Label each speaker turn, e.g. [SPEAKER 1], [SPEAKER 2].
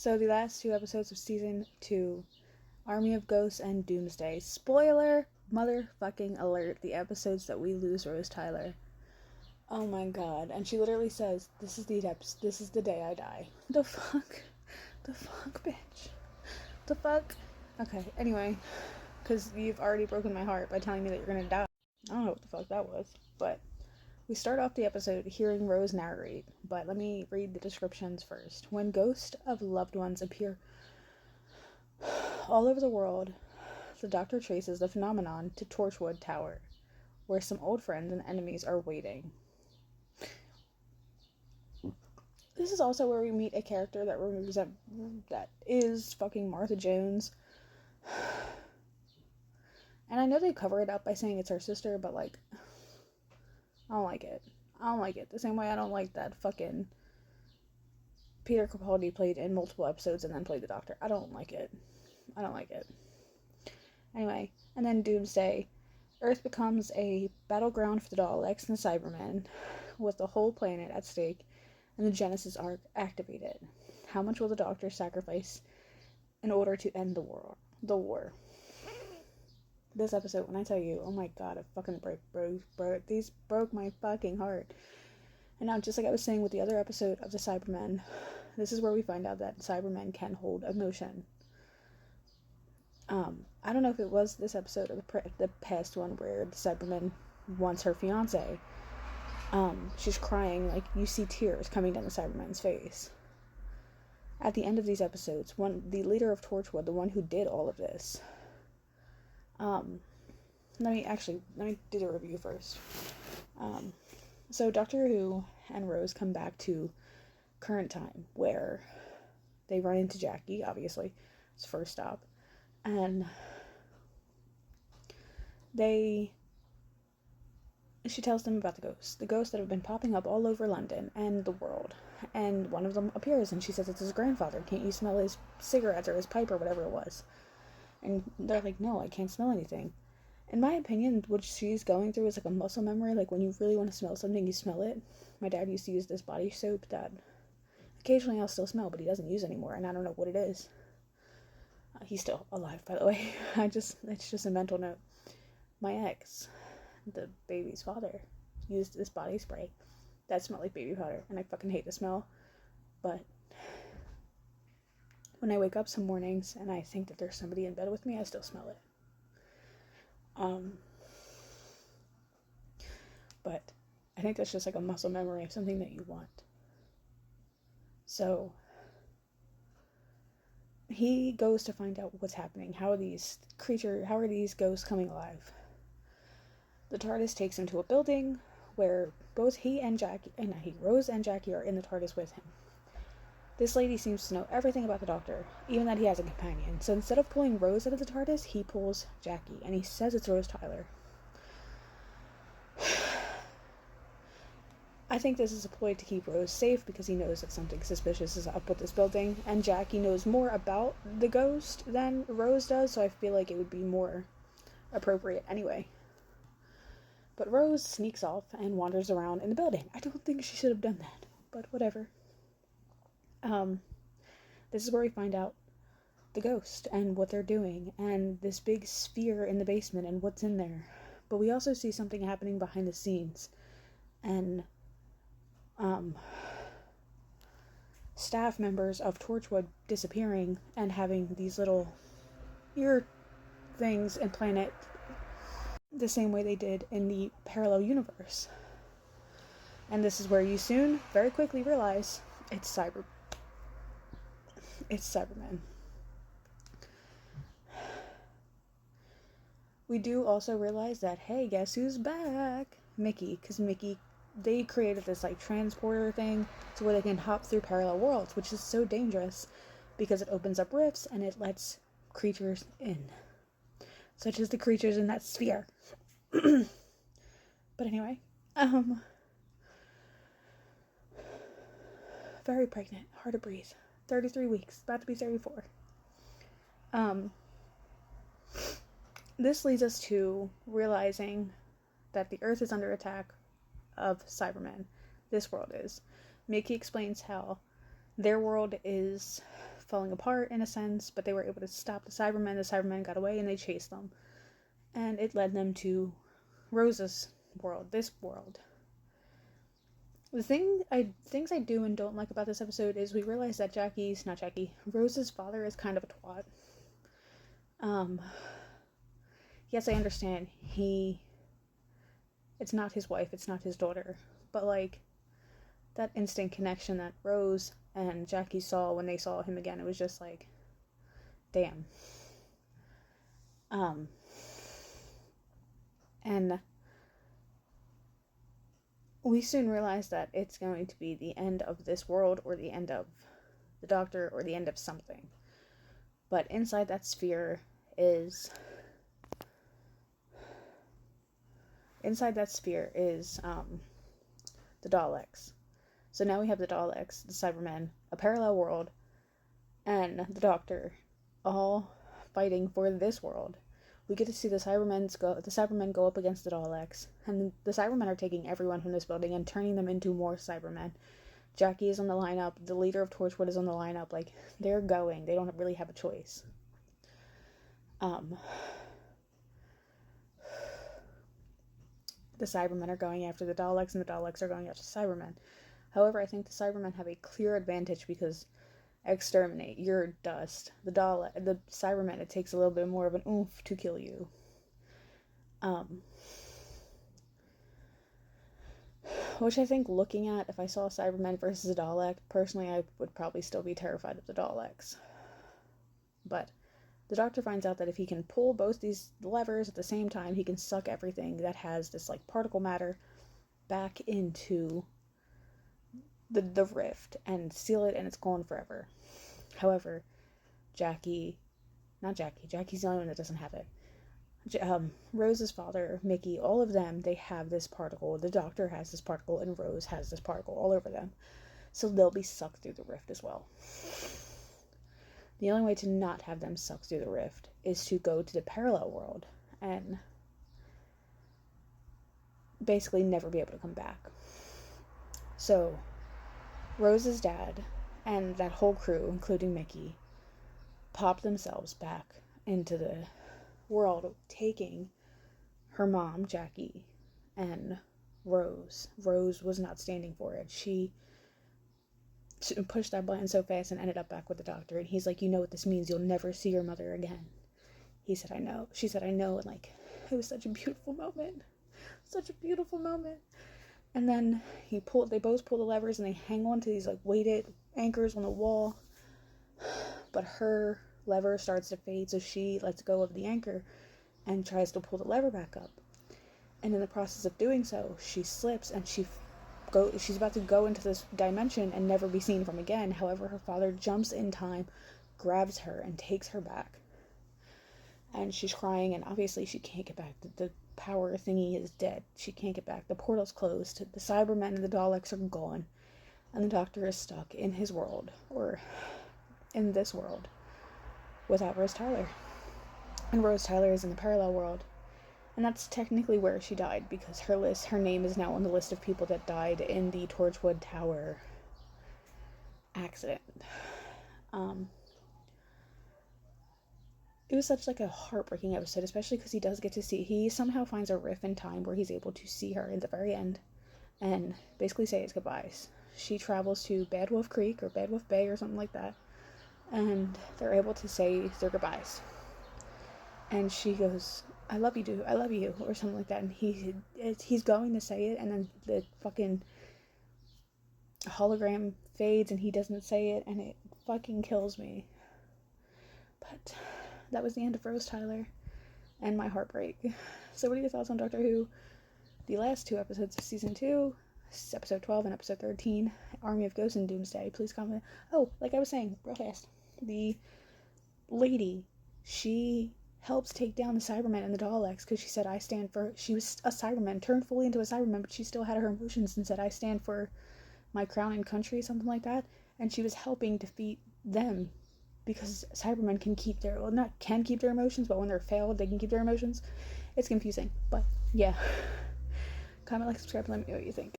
[SPEAKER 1] So the last two episodes of season 2, Army of Ghosts and Doomsday. Spoiler motherfucking alert, the episodes that we lose Rose Tyler. Oh my god. And she literally says, this is the day I die. The fuck? The fuck, bitch? The fuck? Okay, anyway. Because you've already broken my heart by telling me that you're gonna die. I don't know what the fuck that was. But we start off the episode hearing Rose narrate. But let me read the descriptions first. When ghosts of loved ones appear all over the world, the doctor traces the phenomenon to Torchwood Tower, where some old friends and enemies are waiting. This is also where we meet a character that is fucking Martha Jones. And I know they cover it up by saying it's her sister, but like, I don't like it. I don't like it. The same way I don't like that fucking Peter Capaldi played in multiple episodes and then played the Doctor. I don't like it. I don't like it. Anyway, and then Doomsday. Earth becomes a battleground for the Daleks and the Cybermen, with the whole planet at stake, and the Genesis Arc activated. How much will the Doctor sacrifice in order to end the war? This episode, when I tell you, oh my god, it fucking these broke my fucking heart. And now, just like I was saying with the other episode of the Cybermen, this is where we find out that Cybermen can hold emotion. I don't know if it was this episode or the past one where the Cyberman wants her fiance. She's crying, like, you see tears coming down the Cyberman's face. At the end of these episodes, the leader of Torchwood, the one who did all of this, let me do the review first. So Doctor Who and Rose come back to current time, where they run into Jackie, obviously, it's first stop, and she tells them about the ghosts that have been popping up all over London and the world, and one of them appears, and she says it's his grandfather. Can't you smell his cigarettes or his pipe or whatever it was? And they're like, no, I can't smell anything. In my opinion, what she's going through is like a muscle memory. Like, when you really want to smell something, you smell it. My dad used to use this body soap that occasionally I'll still smell, but he doesn't use anymore, and I don't know what it is. He's still alive, by the way. It's just a mental note. My ex, the baby's father, used this body spray that smelled like baby powder, and I fucking hate the smell. But when I wake up some mornings and I think that there's somebody in bed with me, I still smell it. But I think that's just like a muscle memory of something that you want. So he goes to find out what's happening. How are these ghosts coming alive? The TARDIS takes him to a building where both Rose and Jackie are in the TARDIS with him. This lady seems to know everything about the Doctor, even that he has a companion. So instead of pulling Rose out of the TARDIS, he pulls Jackie, and he says it's Rose Tyler. I think this is a ploy to keep Rose safe, because he knows that something suspicious is up with this building, and Jackie knows more about the ghost than Rose does, so I feel like it would be more appropriate anyway. But Rose sneaks off and wanders around in the building. I don't think she should have done that, but whatever. This is where we find out the ghost and what they're doing, and this big sphere in the basement and what's in there. But we also see something happening behind the scenes, and staff members of Torchwood disappearing and having these little ear things implanted the same way they did in the parallel universe. And this is where you soon, very quickly realize it's Cybermen. We do also realize that, hey, guess who's back? Mickey, because they created this like transporter thing to where they can hop through parallel worlds, which is so dangerous because it opens up rifts and it lets creatures in, such as the creatures in that sphere. But anyway, very pregnant, hard to breathe, 33 weeks, about to be 34. This leads us to realizing that the Earth is under attack of Cybermen. This world is. Mickey explains how their world is falling apart in a sense, but they were able to stop the Cybermen. The Cybermen got away and they chased them. And it led them to Rose's world, this world. The things I do and don't like about this episode is we realize that Rose's father is kind of a twat. Yes, I understand. It's not his wife, it's not his daughter, but like, that instant connection that Rose and Jackie saw when they saw him again, it was just like, damn. And we soon realize that it's going to be the end of this world, or the end of the Doctor, or the end of something. But inside that sphere is the Daleks. So now we have the Daleks, the Cybermen, a parallel world, and the Doctor, all fighting for this world. We get to see the Cybermen go up against the Daleks, and the Cybermen are taking everyone from this building and turning them into more Cybermen. Jackie is on the lineup, the leader of Torchwood is on the lineup, like, they're going, they don't really have a choice. The Cybermen are going after the Daleks, and the Daleks are going after the Cybermen. However, I think the Cybermen have a clear advantage because exterminate, you're dust. The Cybermen, it takes a little bit more of an oomph to kill you. Which I think, looking at, if I saw a Cybermen versus a Dalek, personally I would probably still be terrified of the Daleks. But the Doctor finds out that if he can pull both these levers at the same time, he can suck everything that has this, like, particle matter back into the rift and seal it, and it's gone forever. However, Jackie's the only one that doesn't have it. Rose's father, Mickey, all of them, they have this particle. The Doctor has this particle, and Rose has this particle all over them. So they'll be sucked through the rift as well. The only way to not have them sucked through the rift is to go to the parallel world and basically never be able to come back. So Rose's dad and that whole crew, including Mickey, pop themselves back into the world, taking her mom, Jackie, and Rose. Rose was not standing for it. She pushed that button so fast and ended up back with the Doctor, and he's like, you know what this means, you'll never see your mother again. He said, I know. She said, I know. And like, it was such a beautiful moment. And then they both pull the levers, and they hang on to these like weighted anchors on the wall, but her lever starts to fade, so she lets go of the anchor and tries to pull the lever back up, and in the process of doing so, she slips, and she's about to go into this dimension and never be seen from again. However, her father jumps in time, grabs her, and takes her back. And she's crying, and obviously she can't get back. The power thingy is dead. She can't get back. The portal's closed. The Cybermen and the Daleks are gone. And the Doctor is stuck in his world, or in this world, without Rose Tyler. And Rose Tyler is in the parallel world. And that's technically where she died, because her name is now on the list of people that died in the Torchwood Tower accident. It was such like a heartbreaking episode, especially because he somehow finds a riff in time where he's able to see her at the very end and basically say his goodbyes. She travels to Bad Wolf Creek or Bad Wolf Bay or something like that, and they're able to say their goodbyes. And she goes, I love you, dude, I love you, or something like that. And he's going to say it, and then the fucking hologram fades, and he doesn't say it, and it fucking kills me. But that was the end of Rose Tyler and my heartbreak. So what are your thoughts on Doctor Who? The last two episodes of season 2, episode 12 and episode 13, Army of Ghosts and Doomsday. Please comment. Oh, like I was saying, real fast, the lady, she helps take down the Cybermen and the Daleks because she said, she was a Cyberman, turned fully into a Cyberman, but she still had her emotions and said, I stand for my crown and country, something like that. And she was helping defeat them, because Cybermen can keep their emotions, but when they're failed, they can keep their emotions. It's confusing, but yeah. Comment, like, subscribe, and let me know what you think.